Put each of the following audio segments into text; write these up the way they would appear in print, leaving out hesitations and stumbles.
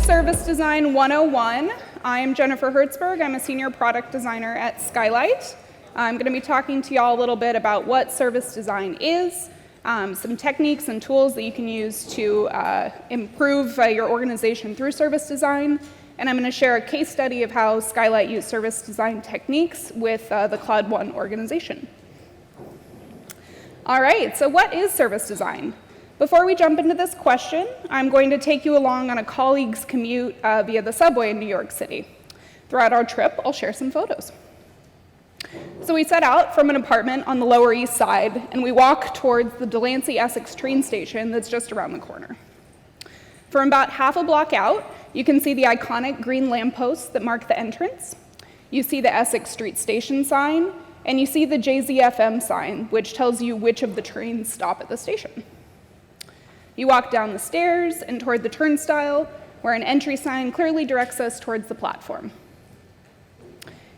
Service Design 101. I'm Jennifer Herzberg. I'm a senior product designer at Skylight. I'm going to be talking to y'all a little bit about what service design is, some techniques and tools that you can use to improve your organization through service design, and I'm going to share a case study of how Skylight used service design techniques with the Cloud One organization. All right, so what is service design? Before we jump into this question, I'm going to take you along on a colleague's commute via the subway in New York City. Throughout our trip, I'll share some photos. So we set out from an apartment on the Lower East Side, and we walk towards the Delancey Essex train station that's just around the corner. From about half a block out, you can see the iconic green lampposts that mark the entrance. You see the Essex Street Station sign, and you see the JZFM sign, which tells you which of the trains stop at the station. You walk down the stairs and toward the turnstile, where an entry sign clearly directs us towards the platform.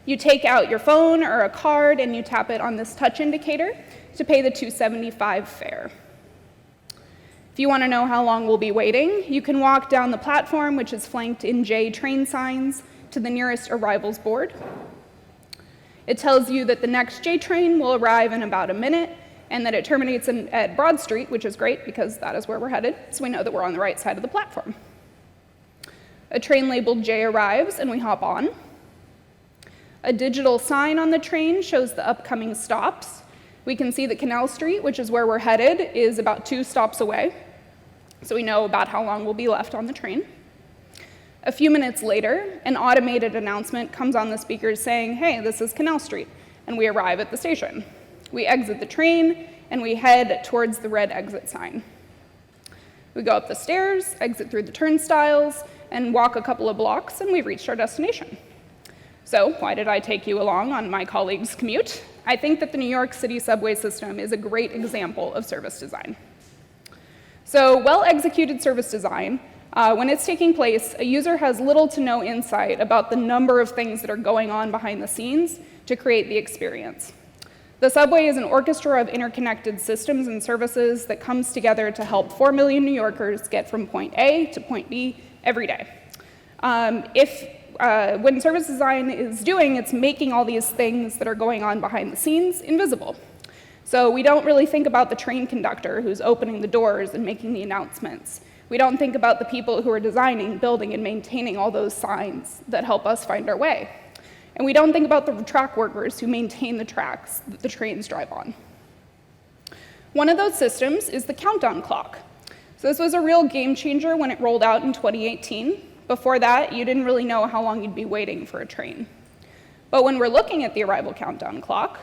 You take out your phone or a card and you tap it on this touch indicator to pay the $2.75 fare. If you want to know how long we'll be waiting, you can walk down the platform, which is flanked in J train signs, to the nearest arrivals board. It tells you that the next J train will arrive in about a minute, and that it terminates at Broad Street, which is great because that is where we're headed, so we know that we're on the right side of the platform. A train labeled J arrives, and we hop on. A digital sign on the train shows the upcoming stops. We can see that Canal Street, which is where we're headed, is about 2 stops away, so we know about how long we'll be left on the train. A few minutes later, an automated announcement comes on the speakers saying, "Hey, this is Canal Street," and we arrive at the station. We exit the train, and we head towards the red exit sign. We go up the stairs, exit through the turnstiles, and walk a couple of blocks, and we've reached our destination. So why did I take you along on my colleague's commute? I think that the New York City subway system is a great example of service design. So well-executed service design, when it's taking place, a user has little to no insight about the number of things that are going on behind the scenes to create the experience. The subway is an orchestra of interconnected systems and services that comes together to help 4 million New Yorkers get from point A to point B every day. When service design is doing, it's making all these things that are going on behind the scenes invisible. So we don't really think about the train conductor who's opening the doors and making the announcements. We don't think about the people who are designing, building, and maintaining all those signs that help us find our way. And we don't think about the track workers who maintain the tracks that the trains drive on. One of those systems is the countdown clock. So this was a real game changer when it rolled out in 2018. Before that, you didn't really know how long you'd be waiting for a train. But when we're looking at the arrival countdown clock,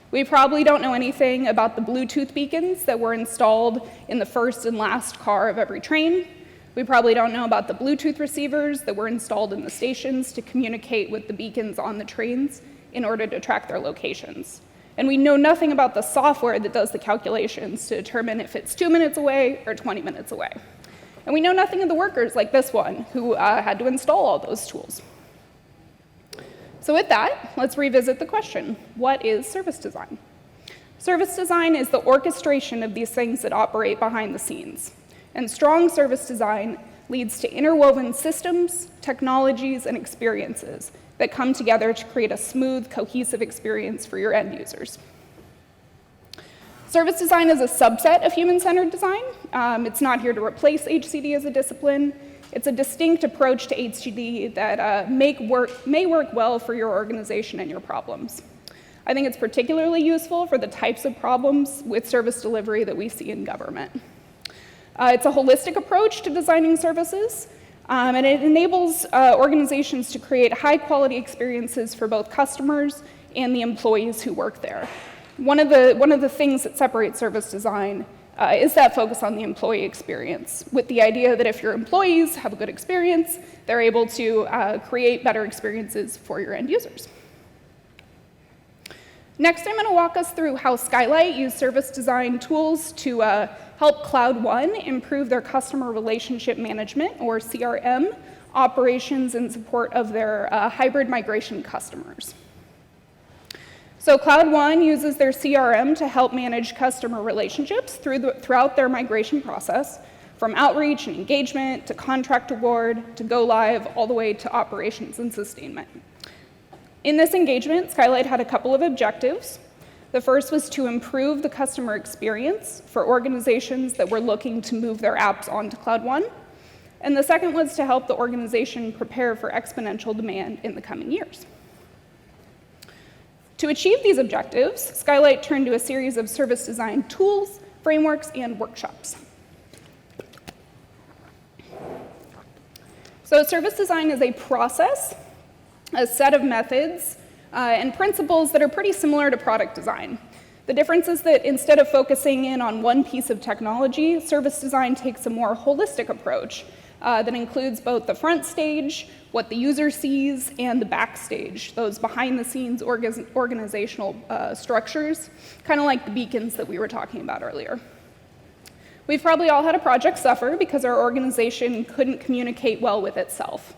we probably don't know anything about the Bluetooth beacons that were installed in the first and last car of every train. We probably don't know about the Bluetooth receivers that were installed in the stations to communicate with the beacons on the trains in order to track their locations. And we know nothing about the software that does the calculations to determine if it's 2 minutes away or 20 minutes away. And we know nothing of the workers like this one who had to install all those tools. So with that, let's revisit the question, what is service design? Service design is the orchestration of these things that operate behind the scenes. And strong service design leads to interwoven systems, technologies, and experiences that come together to create a smooth, cohesive experience for your end users. Service design is a subset of human-centered design. It's not here to replace HCD as a discipline. It's a distinct approach to HCD that may work well for your organization and your problems. I think it's particularly useful for the types of problems with service delivery that we see in government. It's a holistic approach to designing services, and it enables organizations to create high-quality experiences for both customers and the employees who work there. One of the things that separates service design is that focus on the employee experience, with the idea that if your employees have a good experience, they're able to create better experiences for your end users. Next, I'm going to walk us through how Skylight used service design tools to help Cloud One improve their customer relationship management, or CRM, operations in support of their hybrid migration customers. So Cloud One uses their CRM to help manage customer relationships throughout their migration process from outreach and engagement to contract award to go live, all the way to operations and sustainment. In this engagement, Skylight had a couple of objectives. The first was to improve the customer experience for organizations that were looking to move their apps onto Cloud One. And the second was to help the organization prepare for exponential demand in the coming years. To achieve these objectives, Skylight turned to a series of service design tools, frameworks, and workshops. So service design is a process, a set of methods, and principles that are pretty similar to product design. The difference is that instead of focusing in on one piece of technology, service design takes a more holistic approach that includes both the front stage, what the user sees, and the backstage, those behind-the-scenes organizational structures, kind of like the beacons that we were talking about earlier. We've probably all had a project suffer because our organization couldn't communicate well with itself.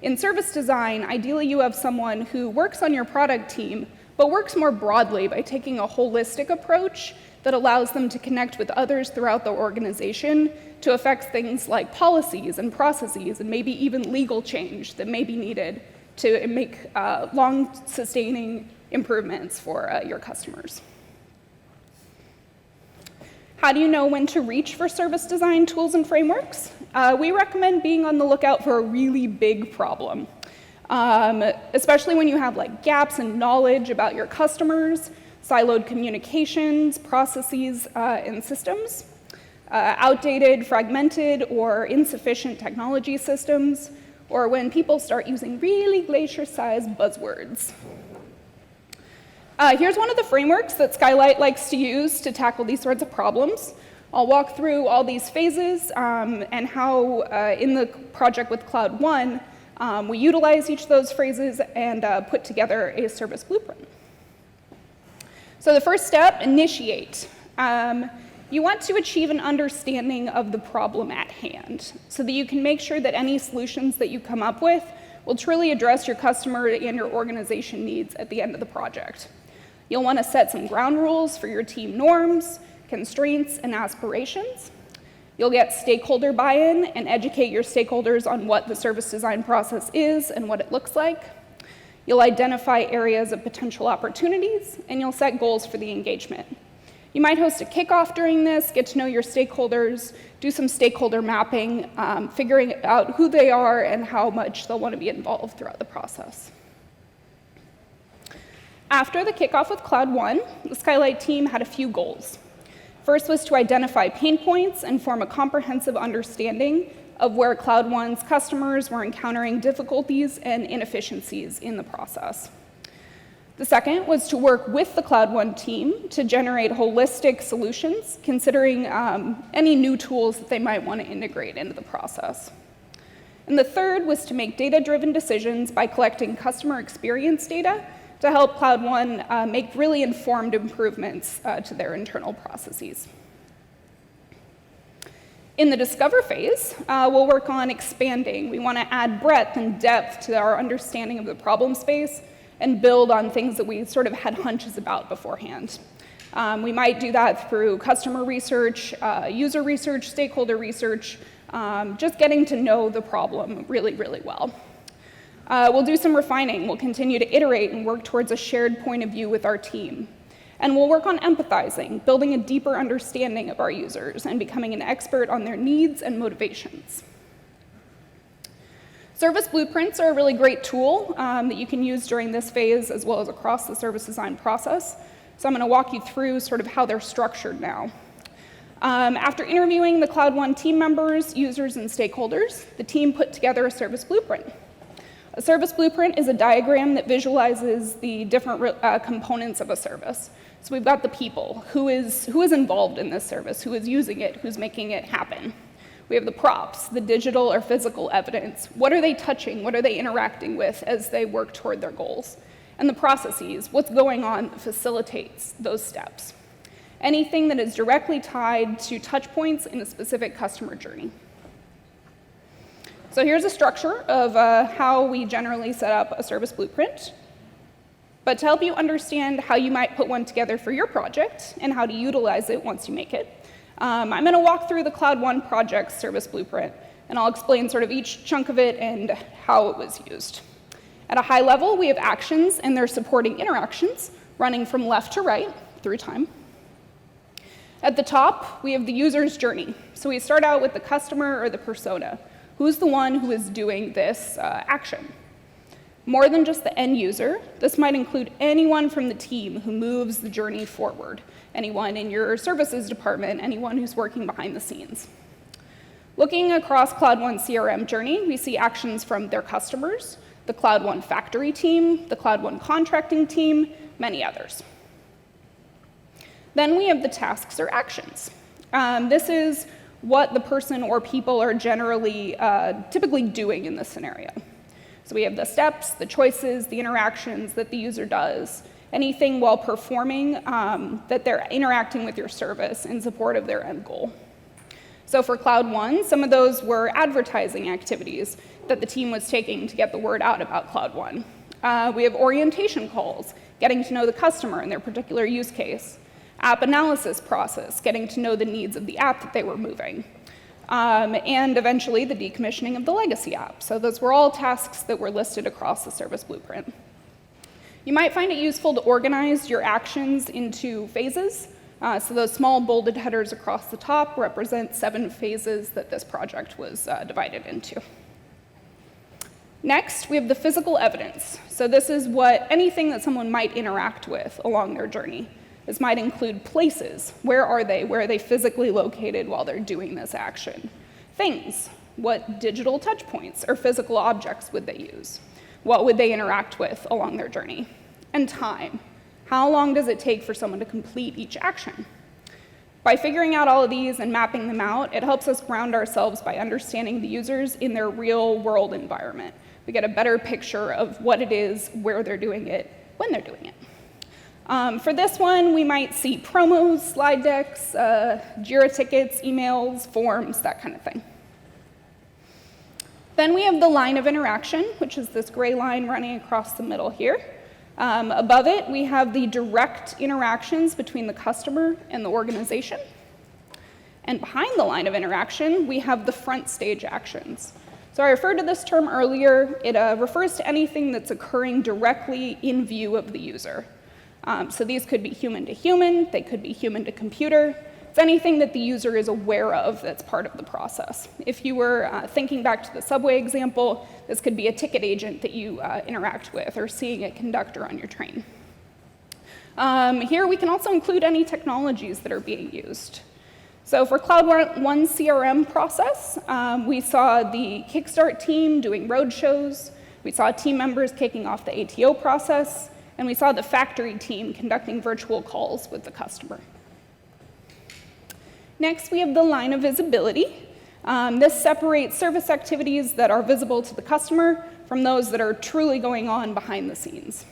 In service design, ideally you have someone who works on your product team, but works more broadly by taking a holistic approach that allows them to connect with others throughout the organization to affect things like policies and processes and maybe even legal change that may be needed to make long-sustaining improvements for your customers. How do you know when to reach for service design tools and frameworks? We recommend being on the lookout for a really big problem, especially when you have like gaps in knowledge about your customers, siloed communications, processes, and systems, outdated, fragmented, or insufficient technology systems, or when people start using really glacier-sized buzzwords. Here's one of the frameworks that Skylight likes to use to tackle these sorts of problems. I'll walk through all these phases and how in the project with Cloud One, we utilize each of those phrases and put together a service blueprint. So the first step, initiate. You want to achieve an understanding of the problem at hand so that you can make sure that any solutions that you come up with will truly address your customer and your organization needs at the end of the project. You'll want to set some ground rules for your team norms, constraints, and aspirations. You'll get stakeholder buy-in and educate your stakeholders on what the service design process is and what it looks like. You'll identify areas of potential opportunities, and you'll set goals for the engagement. You might host a kickoff during this, get to know your stakeholders, do some stakeholder mapping, figuring out who they are and how much they'll want to be involved throughout the process. After the kickoff with Cloud One, the Skylight team had a few goals. First was to identify pain points and form a comprehensive understanding of where Cloud One's customers were encountering difficulties and inefficiencies in the process. The second was to work with the Cloud One team to generate holistic solutions, considering any new tools that they might want to integrate into the process. And the third was to make data-driven decisions by collecting customer experience data to help Cloud One make really informed improvements to their internal processes. In the discover phase, we'll work on expanding. We want to add breadth and depth to our understanding of the problem space and build on things that we sort of had hunches about beforehand. We might do that through customer research, user research, stakeholder research, just getting to know the problem really, really well. We'll do some refining. We'll continue to iterate and work towards a shared point of view with our team. And we'll work on empathizing, building a deeper understanding of our users and becoming an expert on their needs and motivations. Service blueprints are a really great tool that you can use during this phase as well as across the service design process. So I'm going to walk you through sort of how they're structured now. After interviewing the Cloud One team members, users, and stakeholders, the team put together a service blueprint. A service blueprint is a diagram that visualizes the different components of a service. So we've got the people, who is involved in this service, who is using it, who's making it happen. We have the props, the digital or physical evidence. What are they touching? What are they interacting with as they work toward their goals? And the processes, what's going on that facilitates those steps. Anything that is directly tied to touch points in a specific customer journey. So here's a structure of how we generally set up a service blueprint. But to help you understand how you might put one together for your project and how to utilize it once you make it, I'm going to walk through the Cloud One project service blueprint, and I'll explain sort of each chunk of it and how it was used. At a high level, we have actions and their supporting interactions running from left to right through time. At the top, we have the user's journey. So we start out with the customer or the persona. Who's the one who is doing this action? More than just the end user, this might include anyone from the team who moves the journey forward, anyone in your services department, anyone who's working behind the scenes. Looking across Cloud One CRM journey, we see actions from their customers, the Cloud One factory team, the Cloud One contracting team, many others. Then we have the tasks or actions. This is what the person or people are generally typically doing in this scenario. So we have the steps, the choices, the interactions that the user does, anything while performing that they're interacting with your service in support of their end goal. So for Cloud One, some of those were advertising activities that the team was taking to get the word out about Cloud One. We have orientation calls, getting to know the customer and their particular use case. App analysis process, getting to know the needs of the app that they were moving. And eventually the decommissioning of the legacy app. So those were all tasks that were listed across the service blueprint. You might find it useful to organize your actions into phases. So those small bolded headers across the top represent 7 phases that this project was divided into. Next, we have the physical evidence. So this is anything that someone might interact with along their journey. This might include places. Where are they? Where are they physically located while they're doing this action? Things. What digital touch points or physical objects would they use? What would they interact with along their journey? And time. How long does it take for someone to complete each action? By figuring out all of these and mapping them out, it helps us ground ourselves by understanding the users in their real world environment. We get a better picture of what it is, where they're doing it, when they're doing it. For this one, we might see promos, slide decks, Jira tickets, emails, forms, that kind of thing. Then we have the line of interaction, which is this gray line running across the middle here. Above it, we have the direct interactions between the customer and the organization. And behind the line of interaction, we have the front stage actions. So I referred to this term earlier. It refers to anything that's occurring directly in view of the user. So these could be human to human, they could be human to computer. It's anything that the user is aware of that's part of the process. If you were thinking back to the subway example, this could be a ticket agent that you interact with, or seeing a conductor on your train. Here we can also include any technologies that are being used. So for Cloud One CRM process, we saw the Kickstart team doing roadshows, we saw team members kicking off the ATO process, and we saw the factory team conducting virtual calls with the customer. Next, we have the line of visibility. This separates service activities that are visible to the customer from those that are truly going on behind the scenes.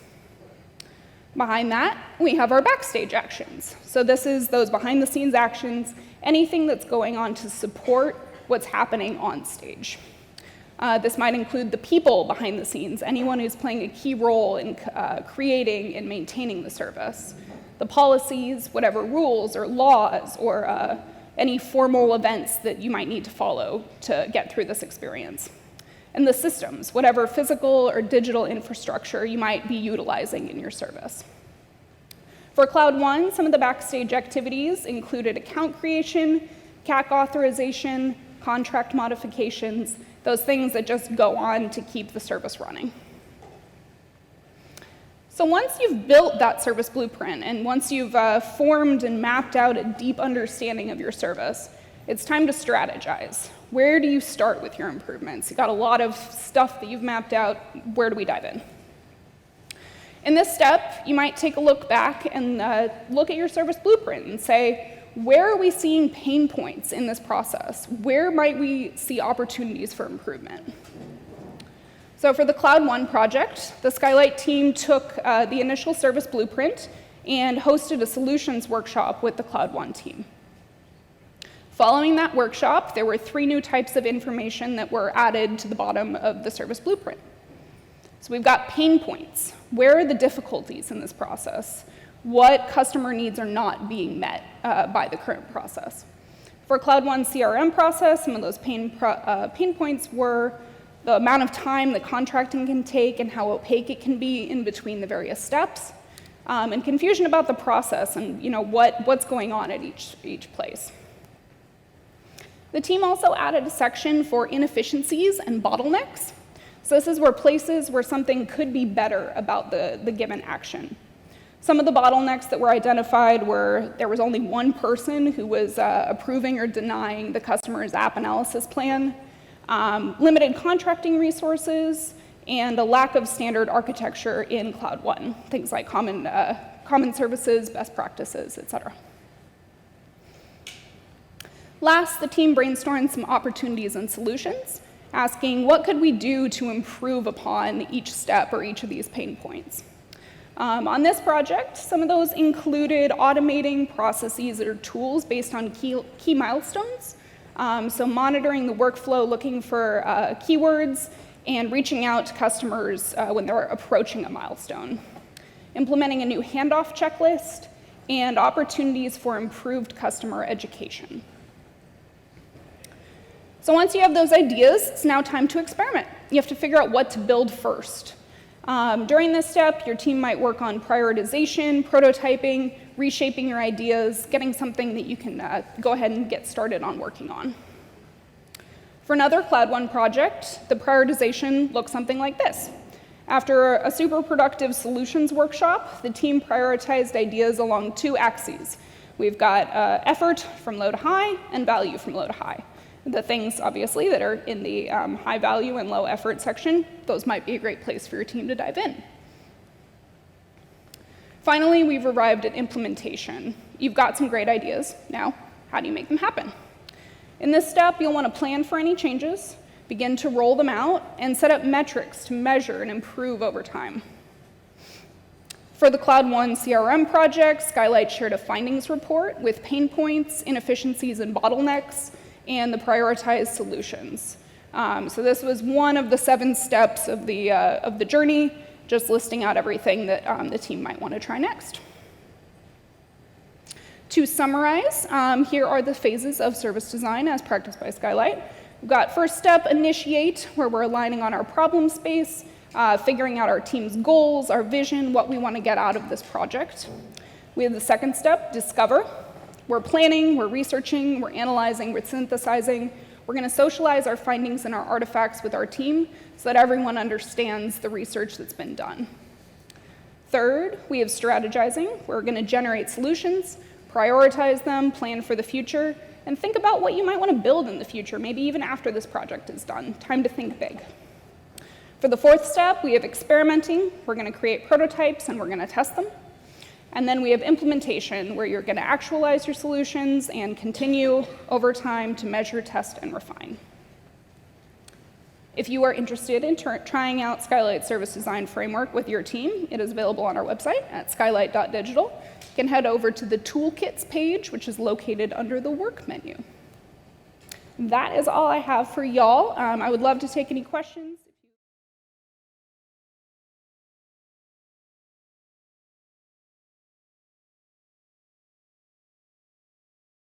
Behind that, we have our backstage actions. So this is those behind the scenes actions, anything that's going on to support what's happening on stage. This might include the people behind the scenes, anyone who's playing a key role in creating and maintaining the service. The policies, whatever rules or laws or any formal events that you might need to follow to get through this experience. And the systems, whatever physical or digital infrastructure you might be utilizing in your service. For Cloud One, some of the backstage activities included account creation, CAC authorization, contract modifications, those things that just go on to keep the service running. So once you've built that service blueprint, and once you've formed and mapped out a deep understanding of your service, it's time to strategize. Where do you start with your improvements? You've got a lot of stuff that you've mapped out. Where do we dive in? In this step, you might take a look back and look at your service blueprint and say, where are we seeing pain points in this process? Where might we see opportunities for improvement? So for the Cloud One project, the Skylight team took the initial service blueprint and hosted a solutions workshop with the Cloud One team. Following that workshop, there were 3 new types of information that were added to the bottom of the service blueprint. So we've got pain points. Where are the difficulties in this process? What customer needs are not being met by the current process? For Cloud One CRM process, some of those pain points were the amount of time the contracting can take and how opaque it can be in between the various steps, and confusion about the process and what's going on at each place. The team also added a section for inefficiencies and bottlenecks. So this is where places where something could be better about the given action. Some of the bottlenecks that were identified were there was only one person who was approving or denying the customer's app analysis plan, limited contracting resources, and a lack of standard architecture in Cloud One, things like common services, best practices, et cetera. Last, the team brainstormed some opportunities and solutions, asking what could we do to improve upon each step or each of these pain points. On this project, some of those included automating processes or tools based on key milestones, so monitoring the workflow, looking for keywords, and reaching out to customers when they're approaching a milestone. Implementing a new handoff checklist, and opportunities for improved customer education. So once you have those ideas, it's now time to experiment. You have to figure out what to build first. During this step, your team might work on prioritization, prototyping, reshaping your ideas, getting something that you can go ahead and get started on working on. For another Cloud One project, the prioritization looks something like this. After a super productive solutions workshop, the team prioritized ideas along two axes. We've got effort from low to high and value from low to high. The things, obviously, that are in the high value and low effort section, those might be a great place for your team to dive in. Finally, we've arrived at implementation. You've got some great ideas. Now, how do you make them happen? In this step, you'll want to plan for any changes, begin to roll them out, and set up metrics to measure and improve over time. For the Cloud One CRM project, Skylight shared a findings report with pain points, inefficiencies, and bottlenecks, and the prioritized solutions. So this was one of the 7 steps of the journey, just listing out everything that the team might want to try next. To summarize, here are the phases of service design as practiced by Skylight. We've got first step, initiate, where we're aligning on our problem space, figuring out our team's goals, our vision, what we want to get out of this project. We have the second step, discover. We're planning, we're researching, we're analyzing, we're synthesizing. We're going to socialize our findings and our artifacts with our team so that everyone understands the research that's been done. Third, we have strategizing. We're going to generate solutions, prioritize them, plan for the future, and think about what you might want to build in the future, maybe even after this project is done. Time to think big. For the fourth step, we have experimenting. We're going to create prototypes and we're going to test them. And then we have implementation, where you're going to actualize your solutions and continue over time to measure, test, and refine. If you are interested in trying out Skylight Service Design Framework with your team, it is available on our website at skylight.digital. You can head over to the toolkits page, which is located under the work menu. That is all I have for y'all. I would love to take any questions.